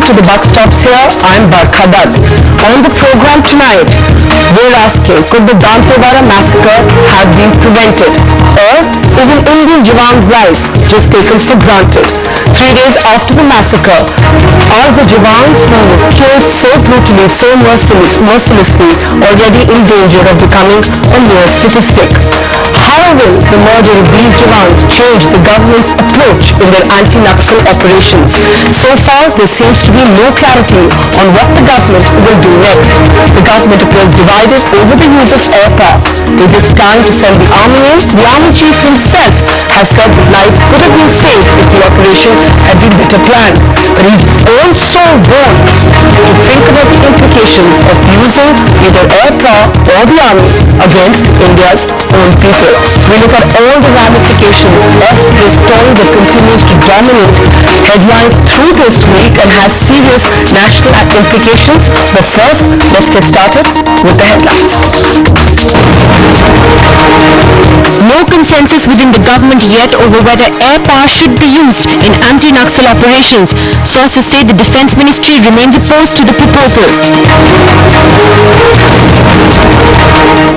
to the Buck Stops here. I'm Barkha Dutt. On the program tonight, we're asking, could the Dantewada massacre have been prevented? Or is an Indian Jawan's life just taken for granted? 3 days after the massacre, are the Jawans who were killed so brutally, so mercilessly, already in danger of becoming a mere statistic? How will the murder of these Jawans change the government's approach in their anti-Naxal operations? So far, there seems to be no clarity on what the government will do next. The government appears divided over the use of air power. Is it time to send the army in? The army chief himself has said that lives could have been saved if the operation had been better planned. But he's also warned to think about the implications of using either air power or the army against India's own people. We look at all the ramifications of this story that continues to dominate headlines through this week and has serious national implications. But first, let's get started with the headlines. No consensus within the government yet over whether air power should be used in anti-Naxal operations. Sources say the Defence Ministry remains opposed to the proposal.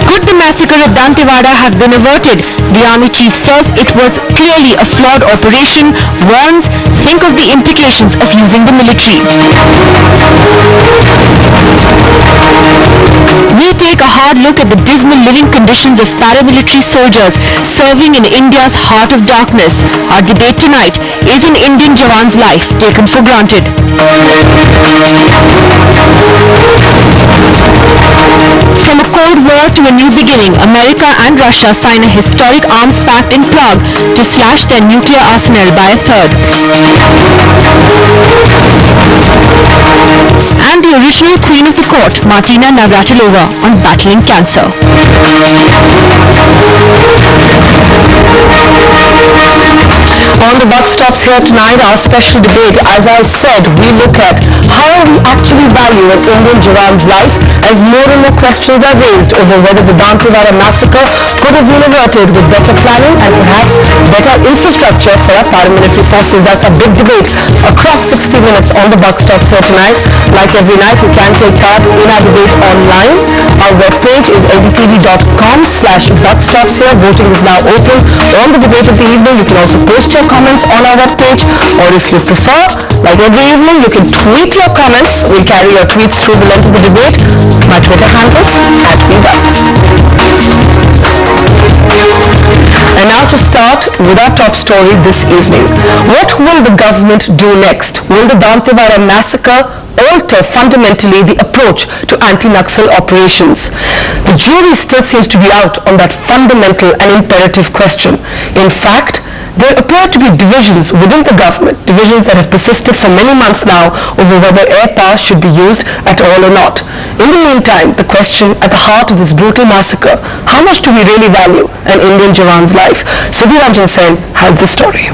Could the massacre at Dantewada have been averted? The Army Chief says it was clearly a flawed operation, warns, think of the implications of using the military. We take a hard look at the dismal living conditions of paramilitary soldiers serving in India's heart of darkness. Our debate tonight is an Indian Jawan's life taken for granted. From a Cold War to a new beginning, America and Russia sign a historic arms pact in Prague to slash their nuclear arsenal by a third. And the original queen of the court, Martina Navratilova, on battling cancer. On the Buck Stops here tonight, our special debate, as I said, we look at how we actually value an Indian Jawan's life as more and more questions are raised over whether the Dantewada massacre could have been averted with better planning and perhaps better infrastructure for our paramilitary forces. That's a big debate across 60 minutes on the Buck Stops here tonight. Like every night, you can take part in our debate online. Our webpage is ndtv.com/buckstops here. Voting is now open on the debate of the evening. You can also post your comments on our webpage, or if you prefer, like every evening, you can tweet your comments. We'll carry your tweets through the length of the debate. My Twitter handles @VDutt. And now to start with our top story this evening. What will the government do next? Will the Dantewada massacre alter fundamentally the approach to anti-Naxal operations? The jury still seems to be out on that fundamental and imperative question. In fact, there appear to be divisions within the government, divisions that have persisted for many months now over whether air power should be used at all or not. In the meantime, the question at the heart of this brutal massacre, how much do we really value an Indian Jawan's life? Sudhir Ranjan Sen has the story.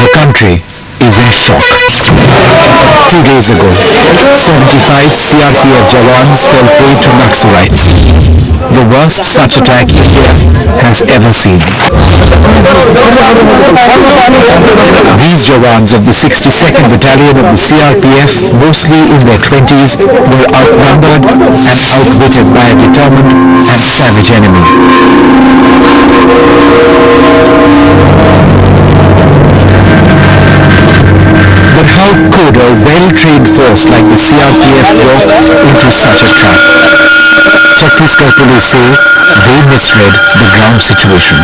The country is in shock. 2 days ago, 75 CRPF Jawans fell prey to Naxalites. The worst such attack India has ever seen. These Jawans of the 62nd Battalion of the CRPF, mostly in their 20s, were outnumbered and outwitted by a determined and savage enemy. But how could a well-trained force like the CRPF walk into such a trap? Chhattisgarh police say they misread the ground situation.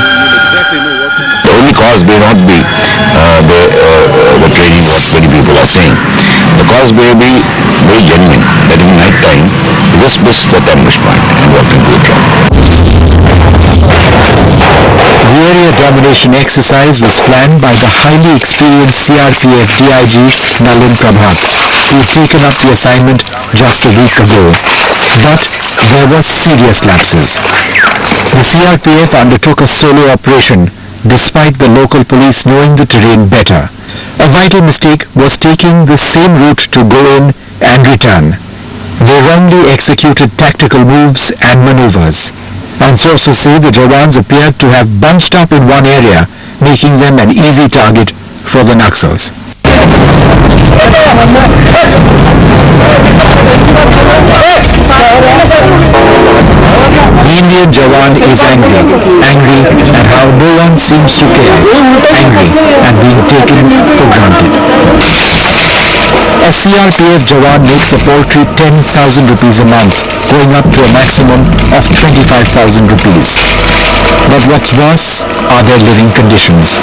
The only cause may not be what many people are saying. The cause may be very genuine, that in night time they just missed that ambush point and walked into a trap. The area domination exercise was planned by the highly experienced CRPF DIG Nalin Prabhat, who had taken up the assignment just a week ago. But there were serious lapses. The CRPF undertook a solo operation despite the local police knowing the terrain better. A vital mistake was taking the same route to go in and return. They wrongly executed tactical moves and maneuvers. And sources say the Jawans appeared to have bunched up in one area, making them an easy target for the Naxals. The Indian Jawan is angry at how no one seems to care, angry at being taken for granted. A CRPF Jawan makes a paltry 10,000 rupees a month, going up to a maximum of 25,000 rupees. But what's worse are their living conditions.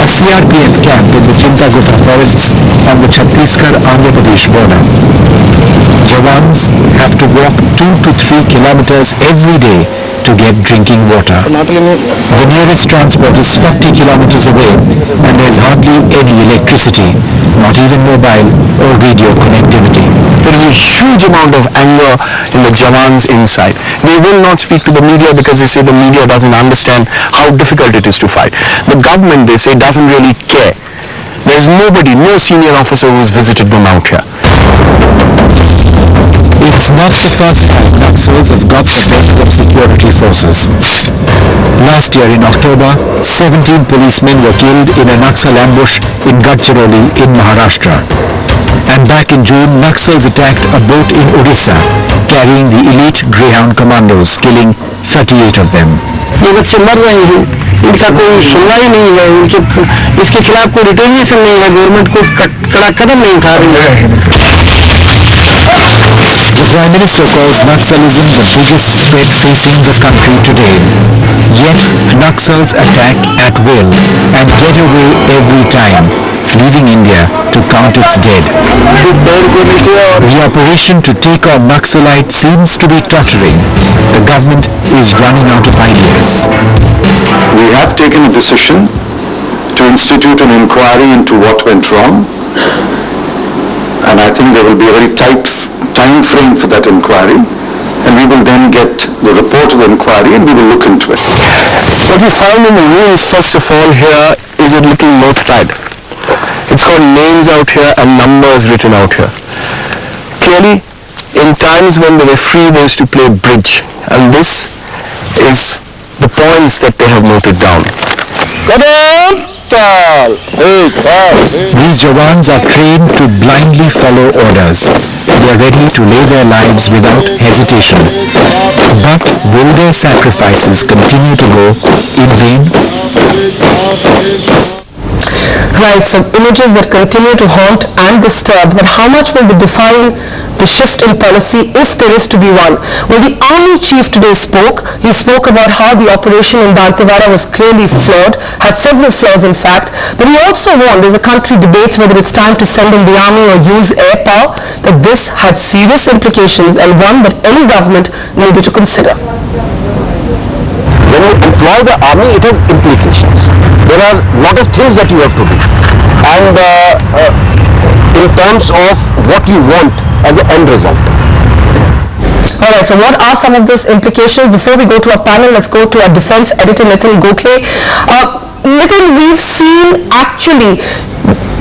A CRPF camp in the Chinta Gufa forests on the Chhattisgarh-Andhra Pradesh border. Jawans have to walk 2 to 3 kilometers every day to get drinking water. The nearest transport is 40 kilometers away and there's hardly any electricity, not even mobile or radio connectivity. There is a huge amount of anger in the Jawans inside. They will not speak to the media because they say the media doesn't understand how difficult it is to fight. The government, they say, doesn't really care. There's nobody, no senior officer who has visited them out here. It's not the first time Naxals have got the better of security forces. Last year in October, 17 policemen were killed in a Naxal ambush in Gadchiroli in Maharashtra. And back in June, Naxals attacked a boat in Odisha, carrying the elite Greyhound commandos, killing 38 of them. ये बच्चे मर रहे हैं, इनका कोई सुनवाई नहीं है, इसके खिलाफ कोई रिटेलिएशन नहीं है, गवर्नमेंट को कड़ा कदम नहीं उठा रही है. The Prime Minister calls Naxalism the biggest threat facing the country today. Yet, Naxals attack at will and get away every time, leaving India to count its dead. The operation to take on Naxalite seems to be tottering. The government is running out of ideas. We have taken a decision to institute an inquiry into what went wrong, and I think there will be a very tight time frame for that inquiry, and we will then get the report of the inquiry and we will look into it. What we found in the ruins, first of all, here is a little notepad. It's got names out here and numbers written out here. Clearly, in times when they were free, they used to play bridge, and this is the points that they have noted down. These Jawans are trained to blindly follow orders. They are ready to lay their lives without hesitation. But will their sacrifices continue to go in vain? Right, so images that continue to haunt and disturb, but how much will they define the shift in policy if there is to be one? When the army chief today spoke, he spoke about how the operation in Dantewada was clearly flawed, had several flaws in fact, but he also warned as the country debates whether it's time to send in the army or use air power, that this had serious implications and one that any government needed to consider. When you employ the army, it has implications. There are a lot of things that you have to do. And in terms of what you want as an end result. Alright, so what are some of those implications? Before we go to our panel, let's go to our defense editor, Nitin Gokhale. Nitin, we've seen actually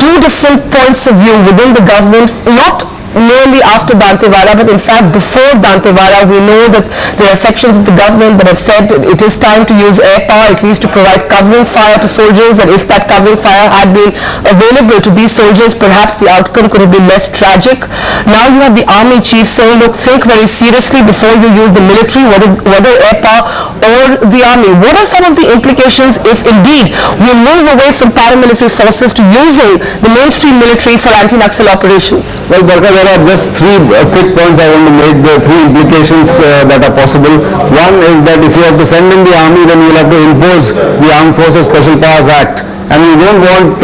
two different points of view within the government, not mainly after Dantewada, but in fact before Dantewada, we know that there are sections of the government that have said that it is time to use air power, at least to provide covering fire to soldiers, and if that covering fire had been available to these soldiers, perhaps the outcome could have been less tragic. Now you have the army chief saying, look, think very seriously before you use the military, whether air power or the army. What are some of the implications if indeed we move away from paramilitary forces to using the mainstream military for anti-Naxal operations? Well, Barka, there are just three quick points I want to make, the three implications that are possible. One is that if you have to send in the army, then you will have to impose the Armed Forces Special Powers Act. And you don't want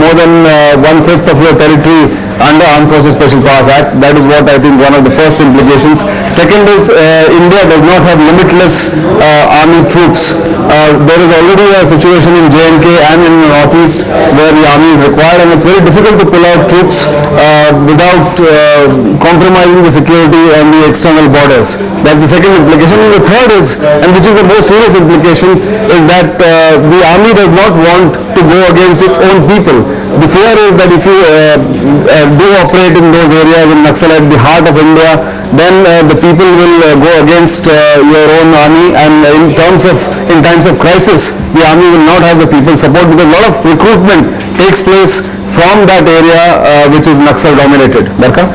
more than 1/5 of your territory under Armed Forces Special Powers Act. That is what I think one of the first implications. Second is India does not have limitless army troops. There is already a situation in J&K and in the Northeast where the army is required, and it's very difficult to pull out troops without compromising the security and the external borders. That's the second implication. And the third is, and which is the most serious implication, is that the army does not want to go against its own people. The fear is that if you do operate in those areas in Naxalite, the heart of India, then the people will go against your own army, and in times of crisis, the army will not have the people's support, because a lot of recruitment takes place from that area which is Naxal dominated. Barka?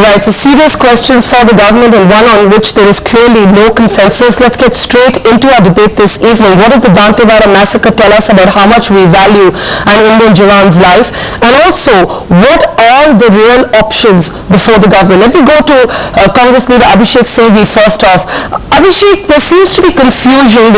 Right, so serious questions for the government, and one on which there is clearly no consensus. Let's get straight into our debate this evening. What does the Dantewada massacre tell us about how much we value an Indian Jawan's life? And also, what are the real options before the government? Let me go to Congress leader Abhishek Singhvi first off. Abhishek, there seems to be confusion.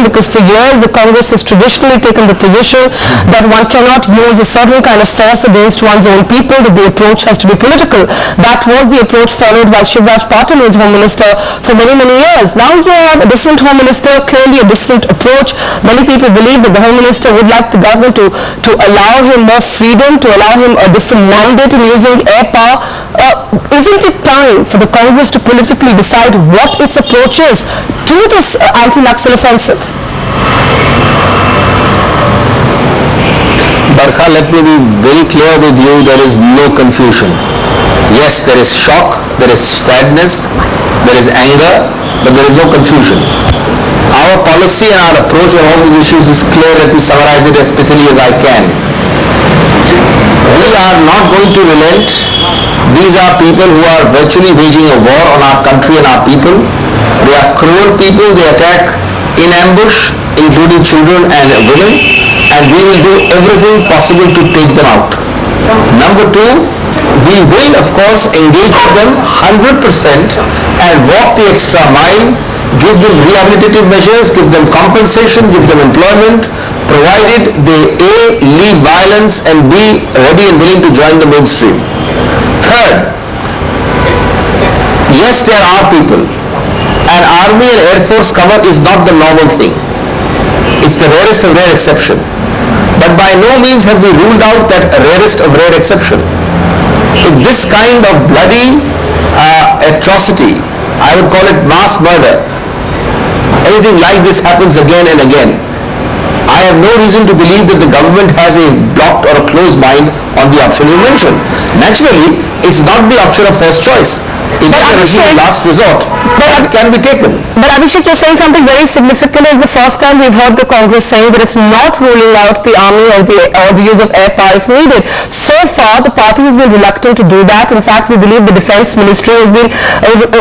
Because for years the Congress has traditionally taken the position that one cannot use a certain kind of force against one's own people, that the approach has to be political. That was the approach followed while Shivraj Patil was Home Minister for many, many years. Now you have a different Home Minister, clearly a different approach. Many people believe that the Home Minister would like the government to allow him more freedom, to allow him a different mandate in using air power. Isn't it time for the Congress to politically decide what its approach is to this anti-Naxal offensive? Barkha, let me be very clear with you, there is no confusion. Yes, there is shock, there is sadness, there is anger, but there is no confusion. Our policy and our approach on all these issues is clear. Let me summarize it as pithily as I can. We are not going to relent. These are people who are virtually waging a war on our country and our people. They are cruel people. They attack in ambush, including children and women, and we will do everything possible to take them out. Number two, we will of course engage with them 100% and walk the extra mile, give them rehabilitative measures, give them compensation, give them employment, provided they A, leave violence, and B, ready and willing to join the mainstream. Third, yes, there are people, and Army and Air Force cover is not the normal thing. It's the rarest of rare exception. But by no means have we ruled out that rarest of rare exception. If this kind of bloody atrocity, I would call it mass murder, anything like this happens again and again, I have no reason to believe that the government has a blocked or a closed mind on the option you mentioned. Naturally, it's not the option of first choice. It is a regime of last resort, but it can be taken. But Abhishek, you're saying something very significant. It's the first time we've heard the Congress saying that it's not ruling out the army or the use of air power if needed. So far, the party has been reluctant to do that. In fact, we believe the Defence Ministry has been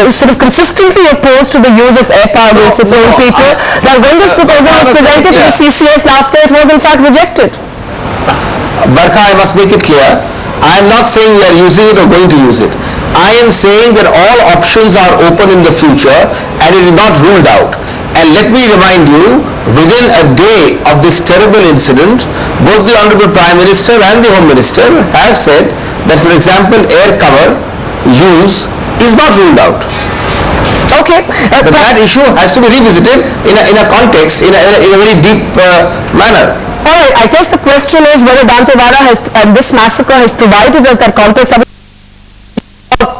sort of consistently opposed to the use of air power against its own people. Now, when this proposal was presented to the CCS last year, it was in fact rejected. Barkha, I must make it clear, I am not saying we are using it or going to use it. I am saying that all options are open in the future and it is not ruled out. And let me remind you, within a day of this terrible incident, both the Honorable Prime Minister and the Home Minister have said that, for example, air cover use is not ruled out. Okay. But that issue has to be revisited in a context, in a very deep manner. All right, I guess the question is whether Dantewada and this massacre has provided us that context.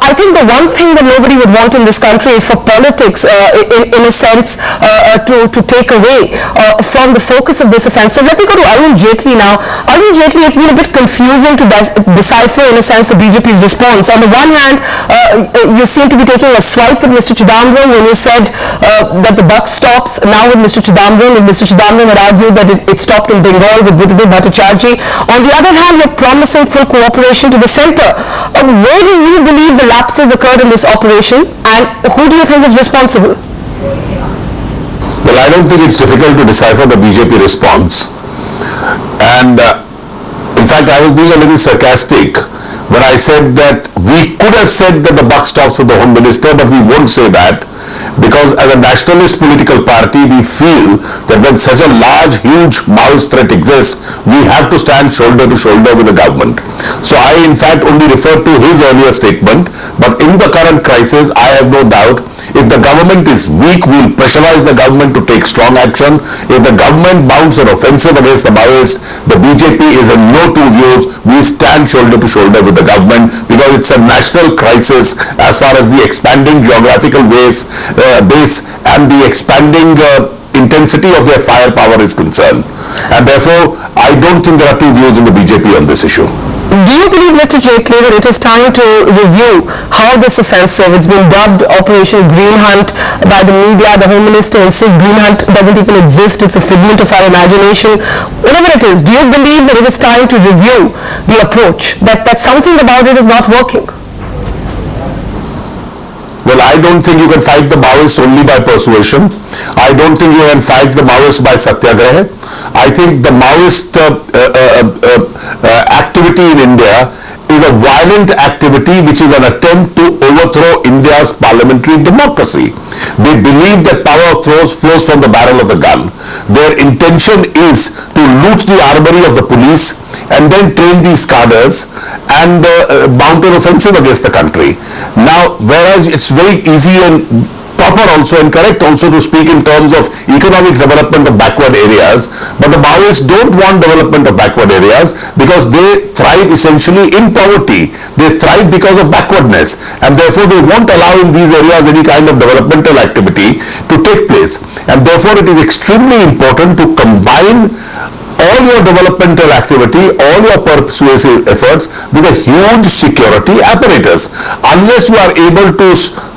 I think the one thing that nobody would want in this country is for politics, in a sense, to take away from the focus of this offence. So let me go to Arun Jaitley now. Arun Jaitley, it's been a bit confusing to decipher, in a sense, the BJP's response. On the one hand, you seem to be taking a swipe at Mr. Chidambaram when you said that the buck stops now with Mr. Chidambaram, and Mr. Chidambaram had argued that it stopped in Bengal with Vidya Bhattacharjee. On the other hand, you're promising full cooperation to the centre. Where do you believe the lapses occurred in this operation, and who do you think is responsible? Well, I don't think it's difficult to decipher the BJP response. And in fact, I was being a little sarcastic when I said that we could have said that the buck stops with the Home Minister, but we won't say that, because as a nationalist political party, we feel that when such a large, huge Maoist threat exists, we have to stand shoulder to shoulder with the government. So I, in fact, only referred to his earlier statement, but in the current crisis, I have no doubt, if the government is weak, we'll pressurize the government to take strong action. If the government mounts an offensive against the Maoists, the BJP is in no two views. We stand shoulder to shoulder with the government, because it's a national crisis as far as the expanding geographical base and the expanding intensity of their firepower is concerned. And therefore, I don't think there are two views in the BJP on this issue. Do you believe, Mr. Jaitley, that it is time to review how this offensive, it's been dubbed Operation Green Hunt by the media, the Home Minister insists Green Hunt doesn't even exist, it's a figment of our imagination. Whatever it is, do you believe that it is time to review the approach, that something about it is not working? Well, I don't think you can fight the Maoists only by persuasion. I don't think you can fight the Maoists by satyagraha. I think the Maoist activity in India is a violent activity which is an attempt to overthrow India's parliamentary democracy. They believe that power flows from the barrel of the gun. Their intention is to loot the armory of the police and then train these cadres and mount an offensive against the country. Now, whereas it's very easy and proper also and correct also to speak in terms of economic development of backward areas, but the Maoists don't want development of backward areas because they thrive essentially in poverty. They thrive because of backwardness, and therefore they won't allow in these areas any kind of developmental activity to take place. And therefore it is extremely important to combine all your developmental activity, all your persuasive efforts with a huge security apparatus. Unless you are able to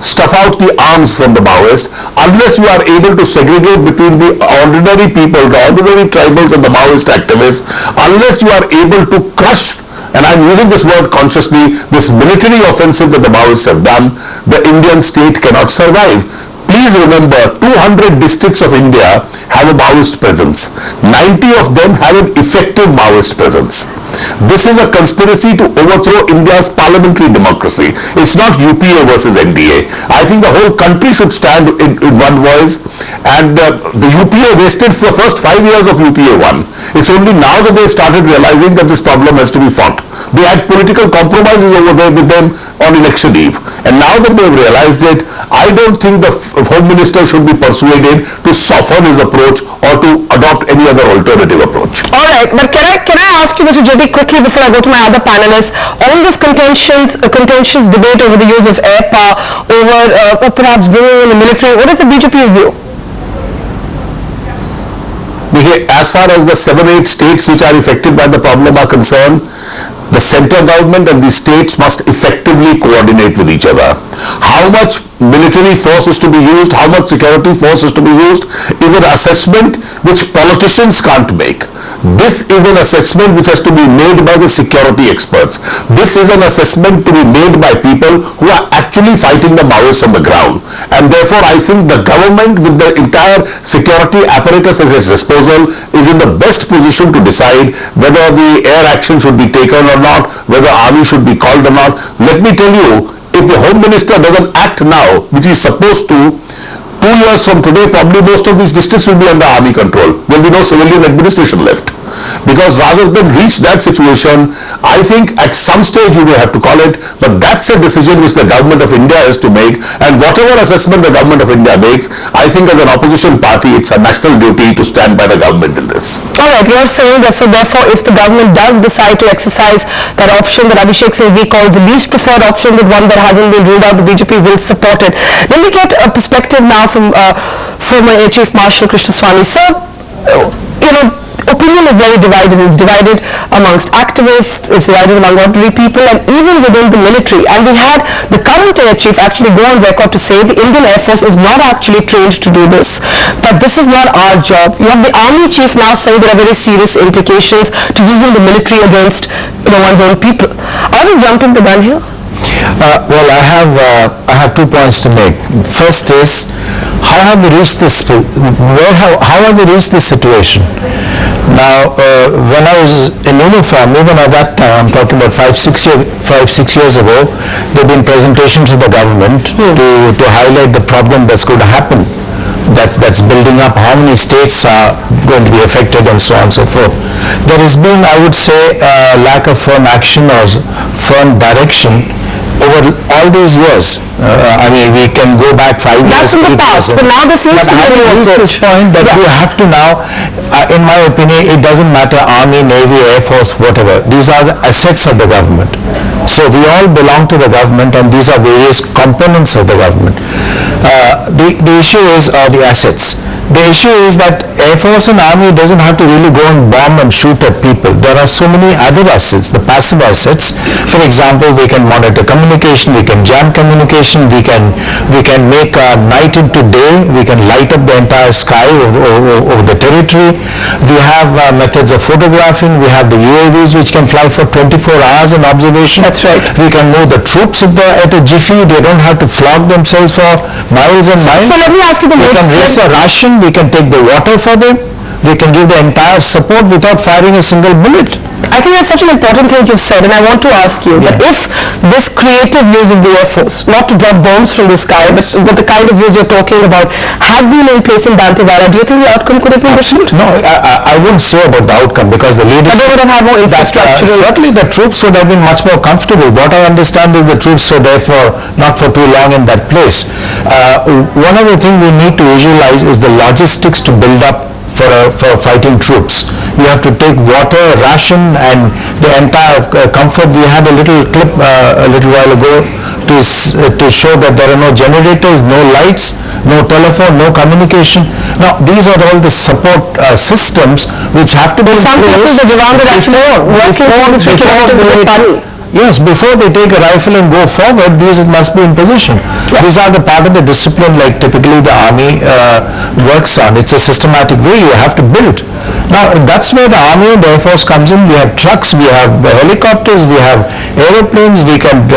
stuff out the arms from the Maoists, unless you are able to segregate between the ordinary people, the ordinary tribals and the Maoist activists, unless you are able to crush, and I'm using this word consciously, this military offensive that the Maoists have done, the Indian state cannot survive. Please remember, 200 districts of India have a Maoist presence. 90 of them have an effective Maoist presence. This is a conspiracy to overthrow India's parliamentary democracy. It's not UPA versus NDA. I think the whole country should stand in one voice, and the UPA wasted for the first 5 years of UPA 1. It's only now that they've started realizing that this problem has to be fought. They had political compromises over there with them on election eve, and now that they've realized it, I don't think the Home Minister should be persuaded to soften his approach or to adopt any other alternative approach. All right, but can I ask you, Mr. Jaitley, quickly before I go to my other panelists, on this contentious debate over the use of air power, over perhaps bringing in the military, what is the BJP's view? As far as the 7-8 states which are affected by the problem are concerned, the central government and the states must effectively coordinate with each other. How much military force is to be used, how much security force is to be used, is an assessment which politicians can't make. This is an assessment which has to be made by the security experts. This is an assessment to be made by people who are actually fighting the Maoists on the ground. And therefore, I think the government with the entire security apparatus at its disposal is in the best position to decide whether the air action should be taken or not, whether army should be called or not. Let me tell you, if the Home Minister doesn't act now, which he is supposed to, 2 years from today, probably most of these districts will be under army control. There will be no civilian administration left. because rather than reach that situation, I think at some stage you may have to call it, but that's a decision which the government of India has to make, and whatever assessment the government of India makes, I think as an opposition party, it's a national duty to stand by the government in this. Alright, you're saying that, so therefore if the government does decide to exercise that option that Abhishek Singhvi calls the least preferred option, with one that hasn't been ruled out, the BJP will support it. Let me get a perspective now from former Air Chief Marshal Krishnaswamy. Sir, opinion is very divided. It's divided amongst activists, it's divided among ordinary people, and even within the military. And we had the current Air Chief actually go on record to say the Indian Air Force is not actually trained to do this, that this is not our job. You have the Army Chief now saying there are very serious implications to using the military against one's own people. Are we jumping the gun here? Well, I have 2 points to make. First is, how have we reached this? How have we reached this situation? Now, when I was in uniform, even at that time, I'm talking about 5-6 years ago, there have been presentations to the government to highlight the problem that's going to happen. That's building up, how many states are going to be affected, and so on and so forth. There has been, I would say, a lack of firm action or firm direction over all these years. I mean, we can go back 5 years. That's in the past, but now this seems to be reached this point that we have to now, in my opinion, it doesn't matter Army, Navy, Air Force, whatever. These are the assets of the government. So we all belong to the government, and these are various components of the government. The issue is the assets. The issue is that Air Force and Army doesn't have to really go and bomb and shoot at people. There are so many other assets, the passive assets. For example, we can monitor communication, we can jam communication, we can make night into day, we can light up the entire sky over the territory. We have methods of photographing, we have the UAVs which can fly for 24 hours in observation. That's right. We can move the troops at a jiffy, they don't have to flog themselves for miles and miles. So let me ask you We can raise the ration, we can take the water for them, we can give the entire support without firing a single bullet. I think that's such an important thing you've said, and I want to ask you that if this creative use of the Air Force, not to drop bombs from the sky, but the kind of use you're talking about, had been in place in Dantewada, do you think the outcome could have been different? No, I wouldn't say about the outcome, because the leadership... But they would have had more infrastructure. Certainly the troops would have been much more comfortable. What I understand is the troops were there for not for too long in that place. One other thing we need to visualize is the logistics to build up for fighting troops. You have to take water, ration, and the entire comfort. We had a little clip a little while ago to show that there are no generators, no lights, no telephone, no communication. Now, these are all the support systems which have to be in place Yes, before they take a rifle and go forward, these must be in position. These are the part of the discipline like typically the Army works on. It's a systematic way you have to build. Now, that's where the Army and the Air Force comes in. We have trucks, we have helicopters, we have aeroplanes, we have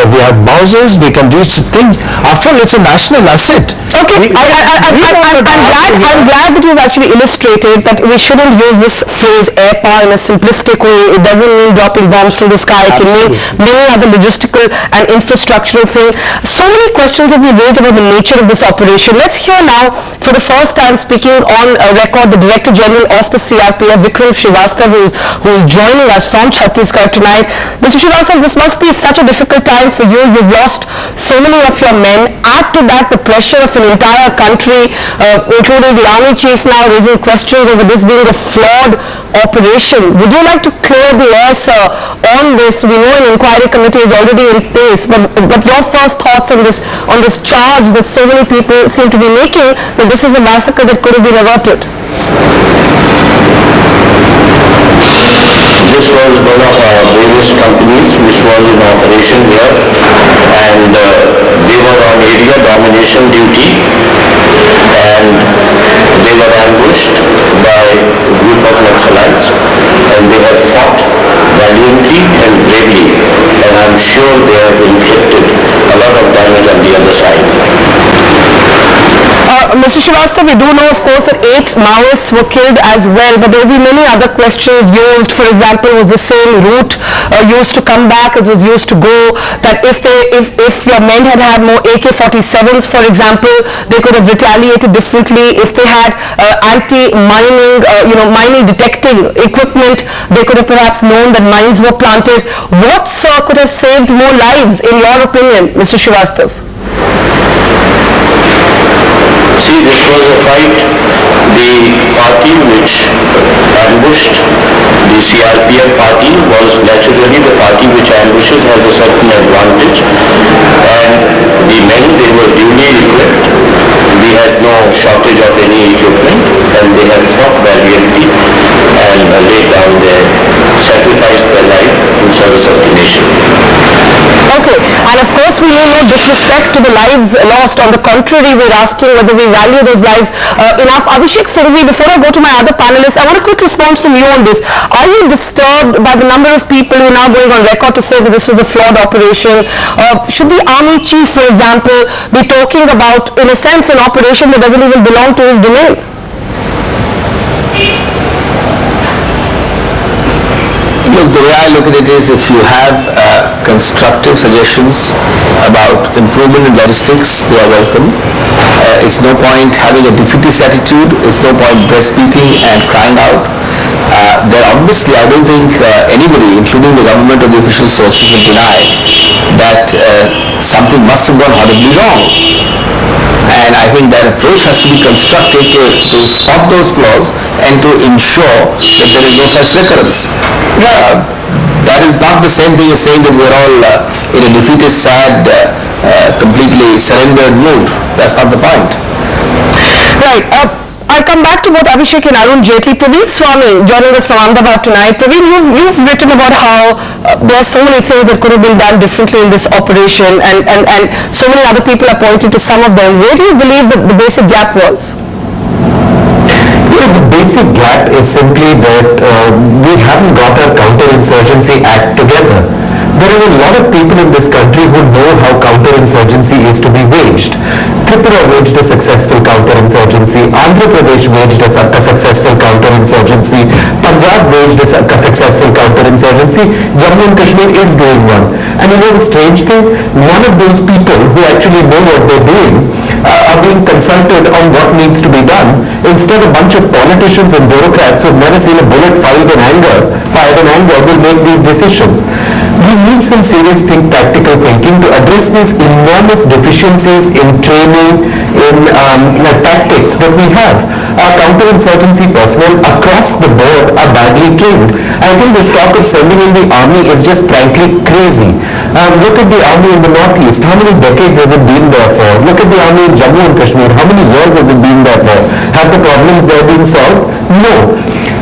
Bowsers, we can reach things. After all, it's a national asset. Okay, I'm glad that you've actually illustrated that we shouldn't use this phrase air power in a simplistic way. It doesn't mean dropping bombs from the sky. It can mean many other logistical and infrastructural things. So many questions have been raised about the nature of this operation. Let's hear now, for the first time speaking on record, the Director General of the CRPF, Vikram Srivastava, who is joining us from Chhattisgarh tonight. Mr. Srivastava, this must be such a difficult time for you. You've lost so many of your men. Add to that the pressure of an entire country, including the Army Chief now raising questions over this being a flawed operation. Would you like to clear the air, sir, on this? We know an inquiry committee is already in place, but your first thoughts on this charge that so many people seem to be making, that this is a massacre that could have been averted? This was one of our various companies which was in operation here, and they were on area domination duty, and they were ambushed by a group of Naxalites, and they have fought valiantly and bravely, and I'm sure they have inflicted a lot of damage on the other side. Mr. Srivastava, we do know, of course, that 8 Maoists were killed as well, but there will be many other questions used. For example, was the same route used to come back as was used to go? That if your men had had more AK-47s, for example, they could have retaliated differently. If they had anti-mining, mining detecting equipment, they could have perhaps known that mines were planted. What, sir, could have saved more lives, in your opinion, Mr. Srivastava? See, this was a fight. The party which ambushed the CRPF party was naturally the party which ambushes has a certain advantage, and the men, they were duly equipped. We had no shortage of any equipment, and they had fought valiantly and laid down sacrificed their life in service of the nation. Okay, and of course we mean no disrespect to the lives lost. On the contrary, we're asking whether we value those lives enough. Abhishek Singhvi, before I go to my other panelists, I want a quick response from you on this. Are you disturbed by the number of people who are now going on record to say that this was a flawed operation? Should the army chief, for example, be talking about, in a sense, an operation that doesn't even belong to his domain? Look, the way I look at it is, if you have constructive suggestions about improvement in logistics, they are welcome. It's no point having a defeatist attitude. It's no point breastbeating and crying out. There obviously, I don't think anybody, including the government or the official sources, will deny that something must have gone horribly wrong. And I think that approach has to be constructive to spot those flaws and to ensure that there is no such recurrence. That is not the same thing as saying that we're all in a defeatist, sad, completely surrendered mood. That's not the point. Right. I'll come back to both Abhishek and Arun Jaitley. Praveen Swami joining us from Ahmedabad tonight. Praveen, you've written about how there are so many things that could have been done differently in this operation, and so many other people are pointing to some of them. Where do you believe that the basic gap was? The basic gap is simply that we haven't got our counterinsurgency act together. There are a lot of people in this country who know how counterinsurgency is to be waged. Tripura waged a successful counterinsurgency. Andhra Pradesh waged a successful counterinsurgency. Punjab waged a successful counterinsurgency. Jammu and Kashmir is doing one. And you know the strange thing? None of those people who actually know what they're doing are being consulted on what needs to be done. Instead, a bunch of politicians and bureaucrats who've never seen a bullet fired in anger will make these decisions. We need some serious practical thinking to address these enormous deficiencies in training, in tactics that we have. Our counterinsurgency personnel across the board are badly trained. I think this talk of sending in the army is just frankly crazy. Look at the army in the northeast. How many decades has it been there for? Look at the army in Jammu and Kashmir. How many years has it been there for? Have the problems there been solved? No.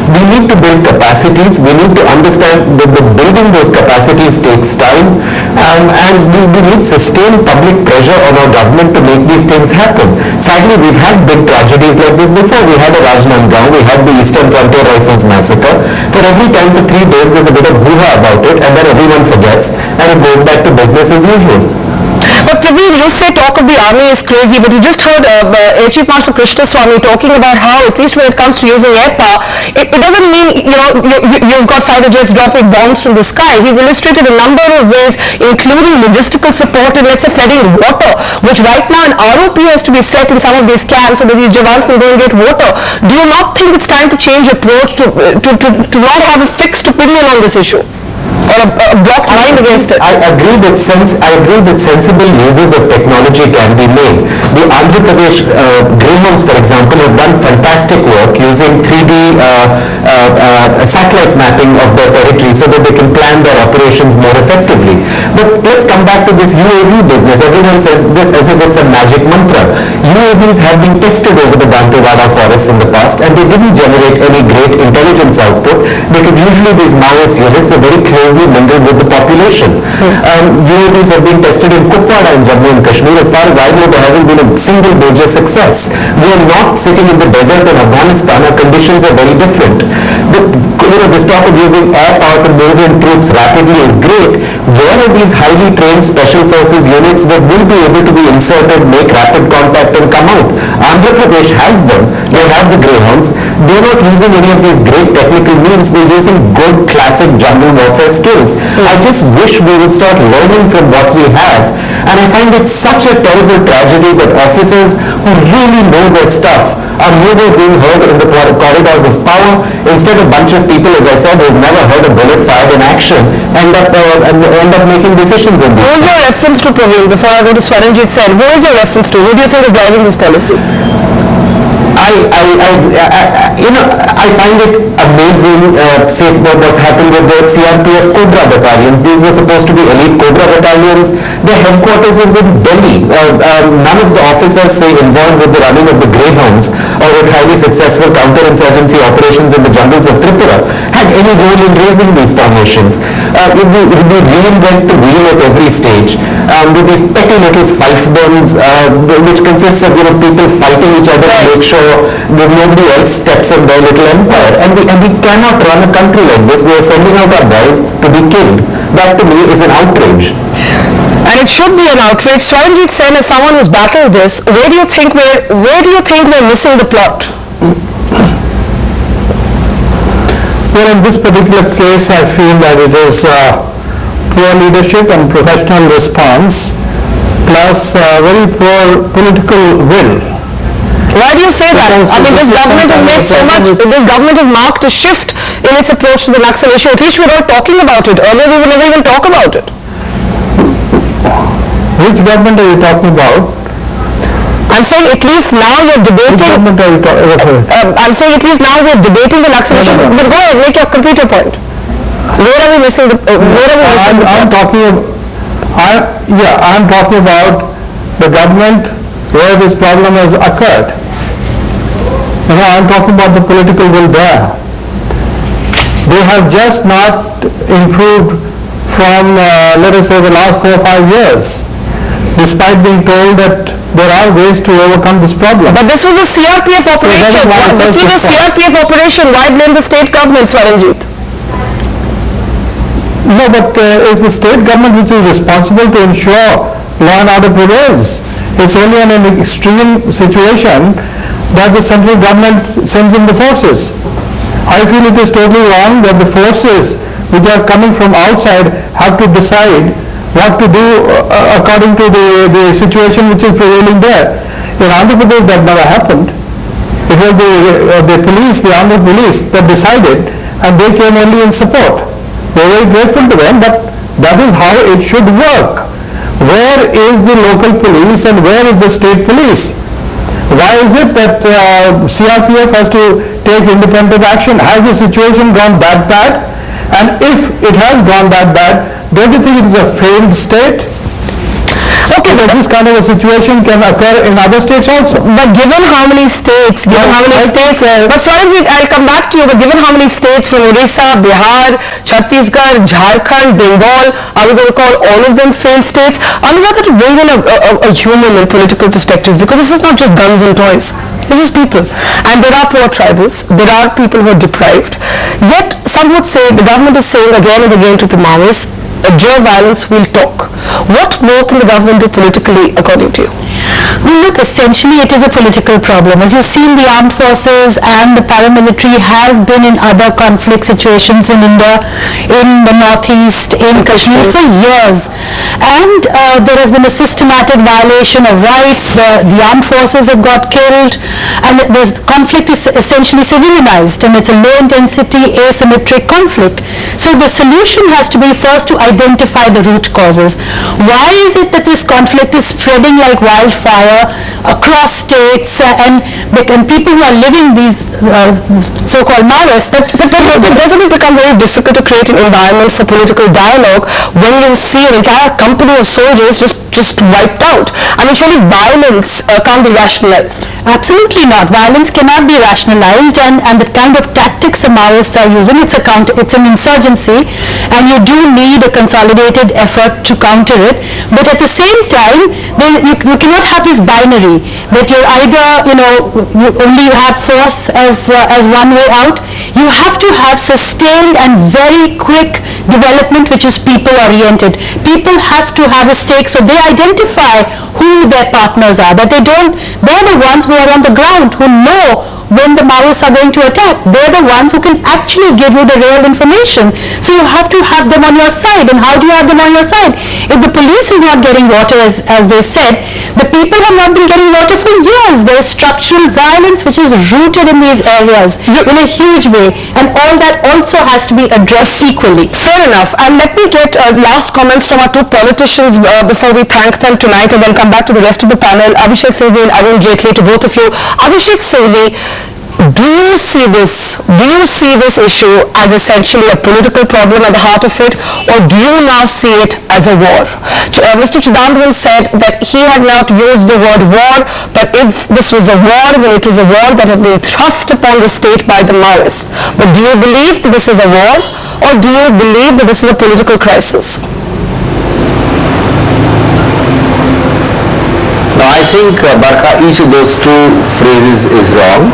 We need to build capacities. We need to understand that building those capacities takes time, and we need sustained public pressure on our government to make these things happen. Sadly, we've had big tragedies like this before. We had a Rajnandgaon, we had the Eastern Frontier Rifles massacre. For every time for 3 days there's a bit of hoo-ha about it, and then everyone forgets, and it goes back to business as usual. But Praveen, you say talk of the army is crazy, but you just heard Air Chief Marshal Krishna Swamy talking about how, at least when it comes to using air power, it doesn't mean, you've got fighter jets dropping bombs from the sky. He's illustrated a number of ways, including logistical support and, let's say, flooding water, which right now an ROP has to be set in some of these camps so that these Jawans can go and get water. Do you not think it's time to change approach to not have a fixed opinion on this issue? Or a blocked line against it? I agree that sensible uses of technology can be made. The Andhra Pradesh Greyhounds, for example, have done fantastic work using 3D satellite mapping of their territory so that they can plan their operations more effectively. But let's come back to this UAV business. Everyone says this as if it's a magic mantra. UAVs have been tested over the Dantewada forests in the past, and they didn't generate any great intelligence output because usually these Maoist units are very closely mingled with the population. UAVs have been tested in Kupwara in Jammu and Kashmir. As far as I know, there hasn't been a single major success. We are not sitting in the desert in Afghanistan. Our conditions are very different. The this talk of using air power to move in troops rapidly is great. Where are these highly trained special forces units that will be able to be inserted, make rapid contact and come out? Andhra Pradesh has them. They have the Greyhounds. They're not using any of these great technical means. They're using good classic jungle warfare skills. I just wish we would start learning from what we have. And I find it such a terrible tragedy that officers who really know their stuff are never being heard in the corridors of power. Instead, a bunch of people, as I said, who've never heard a bullet fired in action end up making decisions in this. Who is your reference to, Praveen? Before I go to Swaranjit Sen, who is your reference to? Who do you think is driving this policy? I find it amazing, what's happened with the CRPF Cobra battalions. These were supposed to be elite Cobra battalions. Their headquarters is in Delhi. None of the officers, say, involved with the running of the Greyhounds or with highly successful counterinsurgency operations in the jungles of Tripura had any role in raising these formations. We reinvent the wheel at every stage with these petty little fiefdoms, which consists of people fighting each other to make sure that nobody else steps on their little empire. And we cannot run a country like this. We are sending out our boys to be killed. That to me is an outrage. And it should be an outrage. Swaranjit Sen, as someone who's battled this, where do you think we're missing the plot? Well, in this particular case, I feel that it is poor leadership and professional response, plus very poor political will. Why do you say that? I mean, this government has made so much, this government has marked a shift in its approach to the Naxal issue. At least we're all talking about it. Earlier we would never even talk about it. Which government are you talking about? I'm saying at least now we're debating. Which government are you talking about? I'm saying at least now we're debating the Naxal issue. But go ahead, complete your point. Where are we missing the? I'm talking about the government where this problem has occurred. I'm talking about the political will there. They have just not improved from, let us say, the last 4 or 5 years, despite being told that there are ways to overcome this problem. But this was a CRPF operation. This was a CRPF operation. Why blame the state government, Swaranjit? No, but it's the state government which is responsible to ensure law and order prevails. It's only in an extreme situation that the central government sends in the forces. I feel it is totally wrong that the forces which are coming from outside have to decide what to do according to the situation which is prevailing there. In Andhra Pradesh that never happened. It was the police, the Andhra police that decided, and they came only in support. We're very grateful to them, but that is how it should work. Where is the local police and where is the state police? Why is it that CRPF has to take independent action? Has the situation gone that bad? And if it has gone that bad, don't you think it is a failed state? Okay, but this kind of a situation can occur in other states also. But given how many states, but sorry, I'll come back to you, but given how many states from Odisha, Bihar, Chhattisgarh, Jharkhand, Bengal, are we going to call all of them failed states? Are we not going to bring in a human and political perspective? Because this is not just guns and toys. This is people. And there are poor tribals. There are people who are deprived. Yet, some would say, the government is saying again and again to the Maoists, endure violence, we'll talk. What more can the government do politically, according to you? Well, look, essentially it is a political problem. As you've seen, the armed forces and the paramilitary have been in other conflict situations in India, in the northeast, in Kashmir for years. And there has been a systematic violation of rights. The armed forces have got killed, and the conflict is essentially civilianized, and it's a low-intensity, asymmetric conflict. So the solution has to be first to identify the root causes. Why is it that this conflict is spreading like wildfire across states, and people who are living these so-called Maoists? But doesn't it become very difficult to create an environment for political dialogue when you see an entire company of soldiers just wiped out? I mean, surely violence can't be rationalized. Absolutely not. Violence cannot be rationalized, and the kind of tactics the Maoists are using, it's an insurgency, and you do need a consolidated effort to counter it. But at the same time, you cannot have this binary that you're either, you only have force as one way out. You You have to have sustained and very quick development which is people oriented. People have to have a stake so they identify who their partners are, that they're the ones who are on the ground, who know when the Maoists are going to attack. They're the ones who can actually give you the real information. So you have to have them on your side. And how do you have them on your side? If the police is not getting water, as they said, the people have not been getting water for years. There is structural violence which is rooted in these areas in a huge way. And all that also has to be addressed equally. Fair enough. And let me get last comments from our two politicians before we thank them tonight, and then come back to the rest of the panel. Abhishek Singhvi and Arun Jaitley, to both of you. Abhishek Singhvi, do you see this issue as essentially a political problem at the heart of it, or do you now see it as a war? Mr. Chidambaram said that he had not used the word war, but if this was a war, then it was a war that had been thrust upon the state by the Maoists. But do you believe that this is a war, or do you believe that this is a political crisis? No, I think, Barkha, each of those two phrases is wrong.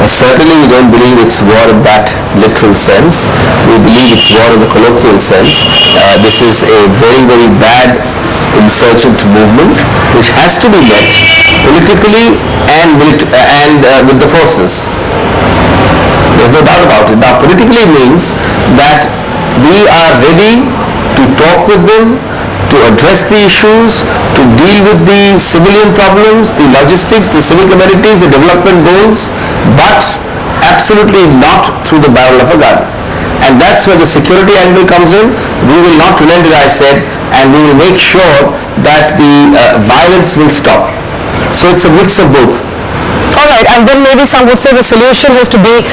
Certainly we don't believe it's war in that literal sense. We believe it's war in the colloquial sense. This is a very, very bad insurgent movement which has to be met politically and with the forces. There's no doubt about it. Now, politically means that we are ready to talk with them, to address the issues, to deal with the civilian problems, the logistics, the civic amenities, the development goals, but absolutely not through the barrel of a gun. And that's where the security angle comes in. We will not relent, as I said, and we will make sure that the violence will stop. So it's a mix of both. All right, and then maybe some would say the solution has to be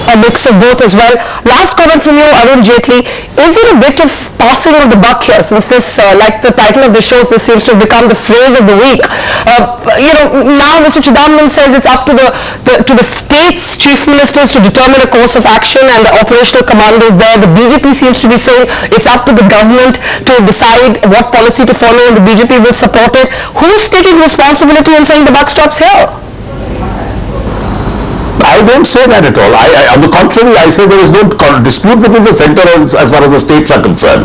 a mix of both as well. Last comment from you, Arun Jaitley. Is it a bit of passing of the buck here, since this, like the title of the show, this seems to have become the phrase of the week? Now Mr. Chidambaram says it's up to the state's chief ministers to determine a course of action, and the operational commanders there. The BJP seems to be saying it's up to the government to decide what policy to follow, and the BJP will support it. Who's taking responsibility and saying the buck stops here? I don't say that at all. On the contrary, I say there is no dispute between the centre as far as the states are concerned.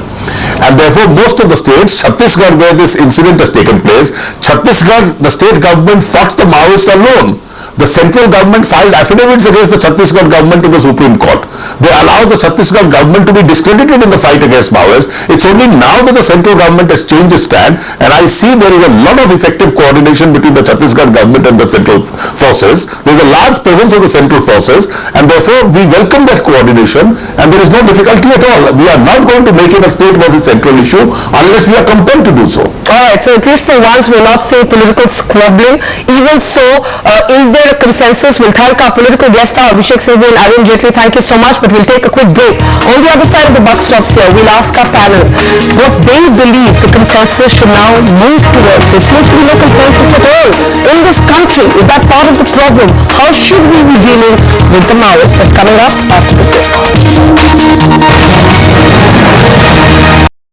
And therefore, most of the states, Chhattisgarh, where this incident has taken place, Chhattisgarh, the state government fought the Maoists alone. The central government filed affidavits against the Chhattisgarh government to the Supreme Court. They allowed the Chhattisgarh government to be discredited in the fight against Maoists. It's only now that the central government has changed its stand, and I see there is a lot of effective coordination between the Chhattisgarh government and the central forces. There's a large presence of the central forces, and therefore we welcome that coordination, and there is no difficulty at all. We are not going to make it a state versus central issue unless we are compelled to do so. All right, so at least for once we will not say political squabbling. Even so, is there a consensus? We'll thank our political guests now, Abhishek Singhvi and Arun Jaitley. Thank you so much, but we'll take a quick break. On the other side of the buck stops here, we'll ask our panel what they believe the consensus should now move towards. There seems to be no consensus at all in this country. Is that part of the problem? How should we be dealing with the Maoists? That's coming up after the break.